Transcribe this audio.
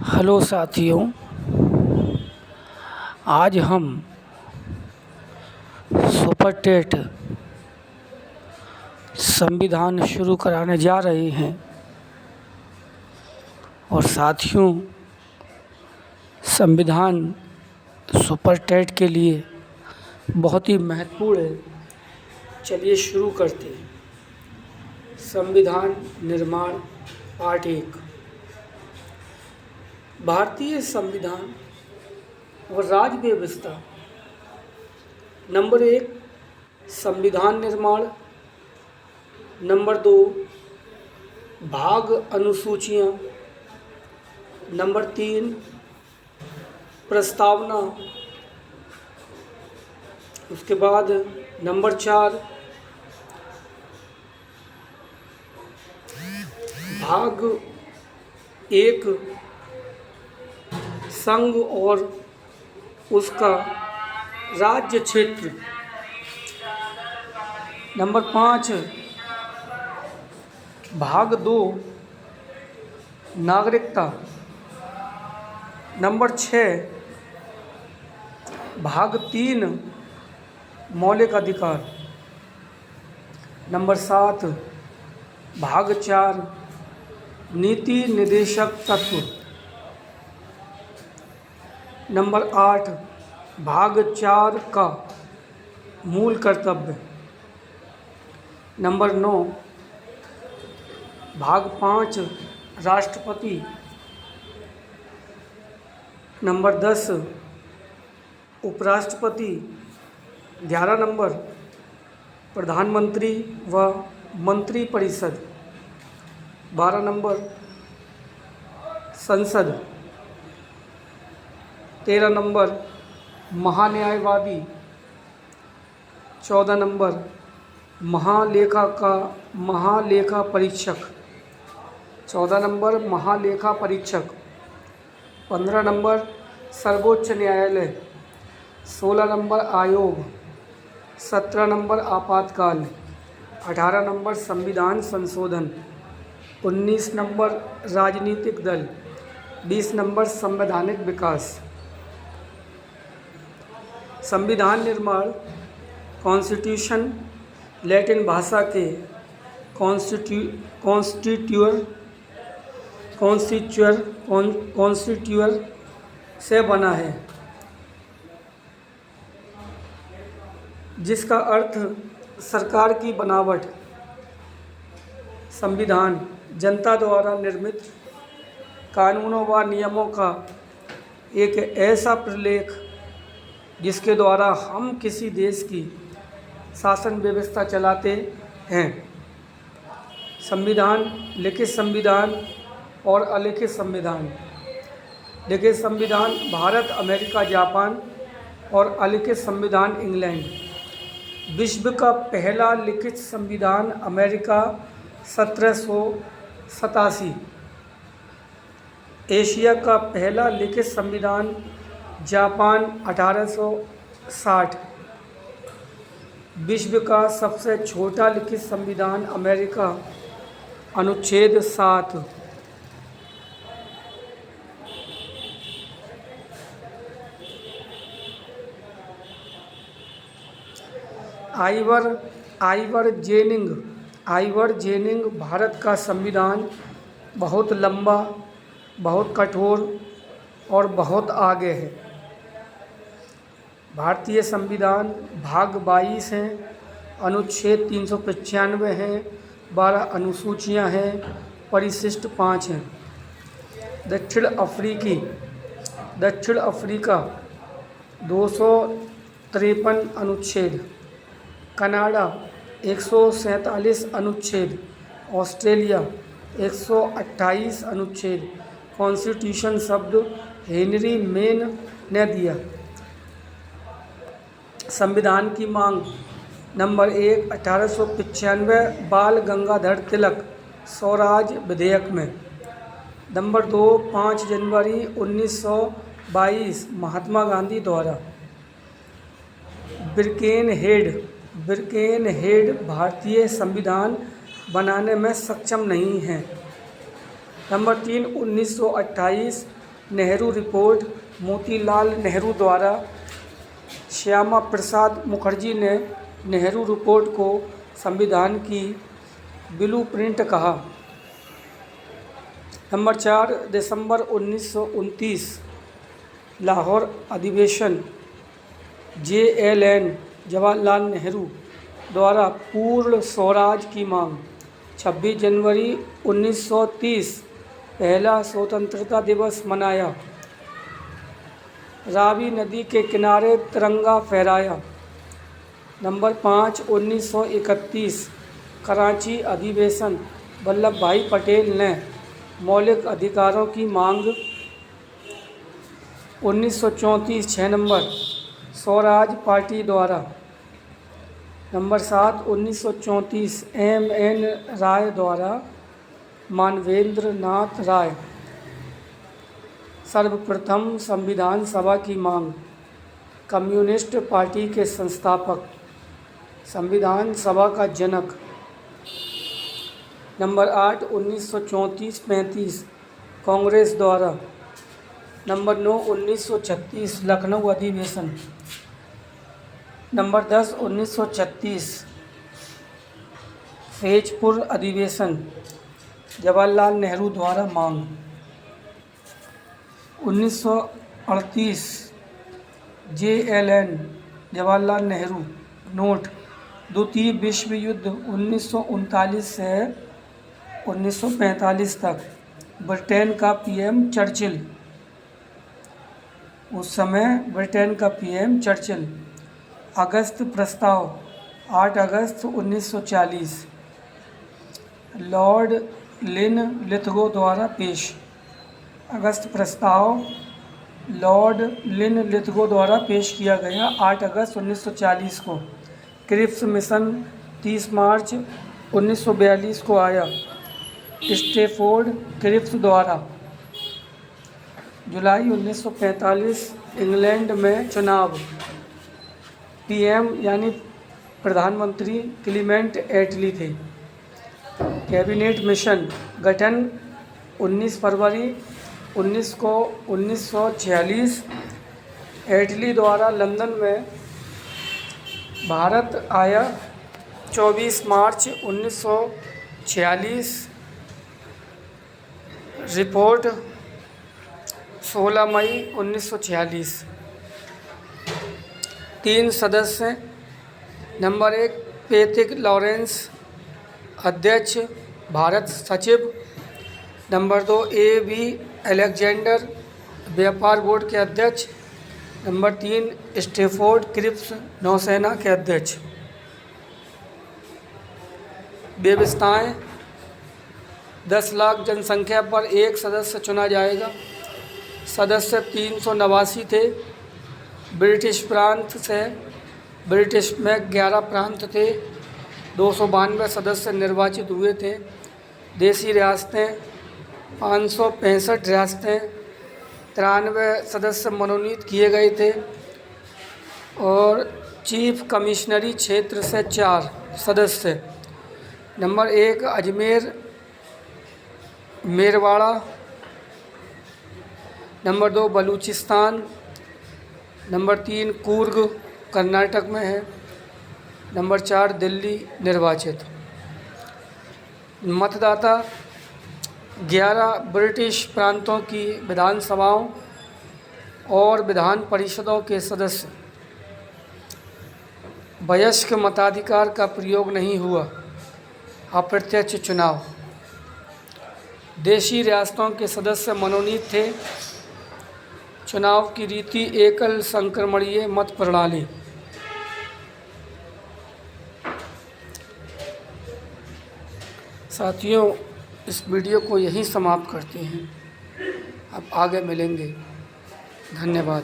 Hello साथियों, आज हम सुपर टेट संविधान शुरू कराने जा रहे हैं। और साथियों, संविधान सुपर टेट के लिए बहुत ही महत्वपूर्ण है। चलिए शुरू करते हैं। संविधान निर्माण पार्ट 1। भारतीय संविधान व राज्य व्यवस्था। नंबर 1, संविधान निर्माण। नंबर 2, भाग अनुसूचियाँ। नंबर 3, प्रस्तावना। उसके बाद नंबर 4, भाग 1, संघ और उसका राज्य क्षेत्र। नंबर 5, भाग 2, नागरिकता। नंबर 6, भाग 3, मौलिक अधिकार। नंबर 7, भाग 4, नीति निर्देशक तत्व। नंबर 8, भाग 4 का मूल कर्तव्य। नंबर 9, भाग 5, राष्ट्रपति। नंबर 10, उपराष्ट्रपति। 11 नंबर, प्रधानमंत्री व मंत्रिपरिषद। 12 नंबर, संसद। 13 नंबर, महान्यायवादी। 14 नंबर, महालेखा परीक्षक। 14 नंबर, महालेखा परीक्षक। 15 नंबर, सर्वोच्च न्यायालय। 16 नंबर, आयोग। 17 नंबर, आपातकाल। 18 नंबर, संविधान संशोधन। 19 नंबर, राजनीतिक दल। 20 नंबर, संवैधानिक विकास। संविधान निर्माण। कॉन्स्टिट्यूशन लैटिन भाषा के कॉन्स्टिट्यूअर से बना है, जिसका अर्थ सरकार की बनावट। संविधान जनता द्वारा निर्मित कानूनों व नियमों का एक ऐसा प्रलेख जिसके द्वारा हम किसी देश की शासन व्यवस्था चलाते हैं। संविधान, लिखित संविधान और अलिखित संविधान। लिखित संविधान भारत, अमेरिका, जापान और अलिखित संविधान इंग्लैंड। विश्व का पहला लिखित संविधान अमेरिका 1787। एशिया का पहला लिखित संविधान जापान 1860। विश्व का सबसे छोटा लिखित संविधान अमेरिका, अनुच्छेद 7। आइवर जेनिंग भारत का संविधान बहुत लंबा, बहुत कठोर और बहुत आगे है। भारतीय संविधान भाग 22 हैं, अनुच्छेद 395 हैं, 12 अनुसूचियां हैं, परिशिष्ट 5 हैं। दक्षिण अफ्रीका 253 अनुच्छेद। कनाडा 147 अनुच्छेद। ऑस्ट्रेलिया 128 अनुच्छेद। कॉन्स्टिट्यूशन शब्द हेनरी मेन ने दिया। संविधान की मांग। नंबर 1, 1895 बाल गंगाधर तिलक स्वराज विधेयक में। नंबर 2, 5 जनवरी 1922 महात्मा गांधी द्वारा। बिरकेन हेड भारतीय संविधान बनाने में सक्षम नहीं हैं। नंबर 3, 1928 नेहरू रिपोर्ट मोतीलाल नेहरू द्वारा। श्यामा प्रसाद मुखर्जी ने नेहरू रिपोर्ट को संविधान की ब्लूप्रिंट कहा। नंबर 4, दिसंबर 1929 लाहौर अधिवेशन JLN जवाहरलाल नेहरू द्वारा पूर्ण स्वराज की मांग। 26 जनवरी 1930 पहला स्वतंत्रता दिवस मनाया। रावी नदी के किनारे तिरंगा फहराया। नंबर 5, 1931 कराची अधिवेशन वल्लभ भाई पटेल ने मौलिक अधिकारों की मांग। 1934 6 नंबर स्वराज पार्टी द्वारा। नंबर 7, 1934 MN राय द्वारा। मानवेंद्र नाथ राय सर्वप्रथम संविधान सभा की मांग। कम्युनिस्ट पार्टी के संस्थापक, संविधान सभा का जनक। नंबर 8, 1934-35 कांग्रेस द्वारा। नंबर 9, 1936 लखनऊ अधिवेशन। नंबर 10, 1936 फैजपुर अधिवेशन जवाहरलाल नेहरू द्वारा मांग। 1938 JLN जवाहरलाल नेहरू नोट। द्वितीय विश्व युद्ध 1939 से 1945 तक ब्रिटेन का PM चर्चिल। उस समय ब्रिटेन का PM चर्चिल। अगस्त प्रस्ताव 8 अगस्त 1940 लॉर्ड लिन लिथगो द्वारा पेश। अगस्त प्रस्ताव लॉर्ड लिन लिथगो द्वारा पेश किया गया 8 अगस्त 1940 को। क्रिप्स मिशन 30 मार्च 1942 को आया। स्टैफोर्ड क्रिप्स द्वारा। जुलाई 1945 इंग्लैंड में चुनाव। PM यानी प्रधानमंत्री क्लीमेंट एटली थे। कैबिनेट मिशन गठन 19 फरवरी 1946 एटली द्वारा लंदन में भारत आया। 24 मार्च 1946 रिपोर्ट 16 मई 1946। 3 सदस्य। नंबर 1 पैट्रिक लॉरेंस अध्यक्ष भारत सचिव। नंबर 2 AB अलेक्जेंडर व्यापार बोर्ड के अध्यक्ष। नंबर 3 स्टैफोर्ड क्रिप्स नौसेना के अध्यक्ष। व्यवस्थाएं 10 लाख जनसंख्या पर एक सदस्य चुना जाएगा। सदस्य 389 थे। ब्रिटिश प्रांत से ब्रिटिश में 11 प्रांत थे। 292 सदस्य निर्वाचित हुए थे। देशी रियासतें 565 रियासतें। 93 सदस्य मनोनीत किए गए थे। और चीफ कमिश्नरी क्षेत्र से 4 सदस्य। Number 1 Ajmer Merwara. Number 2 Balochistan. Number 3 Coorg Karnataka में है। नंबर 4 दिल्ली निर्वाचित। मतदाता 11 ब्रिटिश प्रांतों की विधानसभाओं और विधान परिषदों के सदस्य। वयस्क मताधिकार का प्रयोग नहीं हुआ। अप्रत्यक्ष चुनाव। देशी रियासतों के सदस्य मनोनीत थे। चुनाव की रीति एकल संक्रमणीय मत प्रणाली। साथियों, इस वीडियो को यहीं समाप्त करते हैं। अब आगे मिलेंगे। धन्यवाद।